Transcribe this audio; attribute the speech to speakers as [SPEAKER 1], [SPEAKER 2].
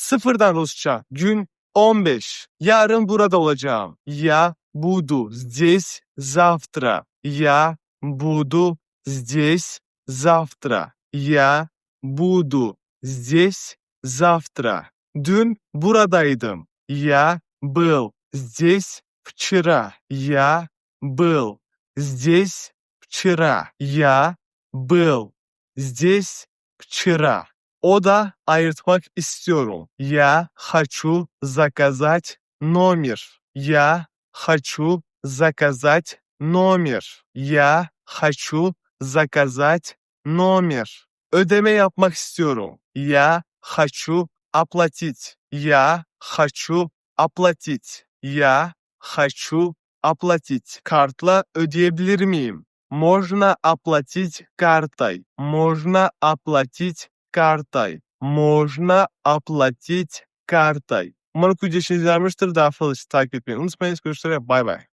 [SPEAKER 1] Sıfırdan Rusça. Gün 15. Yarın burada olacağım. Я буду здесь завтра. Я буду здесь завтра. Я буду здесь завтра. Dün buradaydım. Я был здесь вчера. Я был здесь вчера. Я был здесь вчера. O da ayırtmak istiyorum. Я хочу заказать номер. Я хочу заказать номер. Я хочу заказать номер. Ödeme yapmak istiyorum. Я хочу оплатить. Я хочу оплатить. Я хочу оплатить. Kartla ödeyebilir miyim? Можно оплатить картой. Можно оплатить картой. Можно оплатить картой. Umarım video işinize yaramıştır. Daha fazla takip etmeyi unutmayın. Görüşürüz. Bay bay.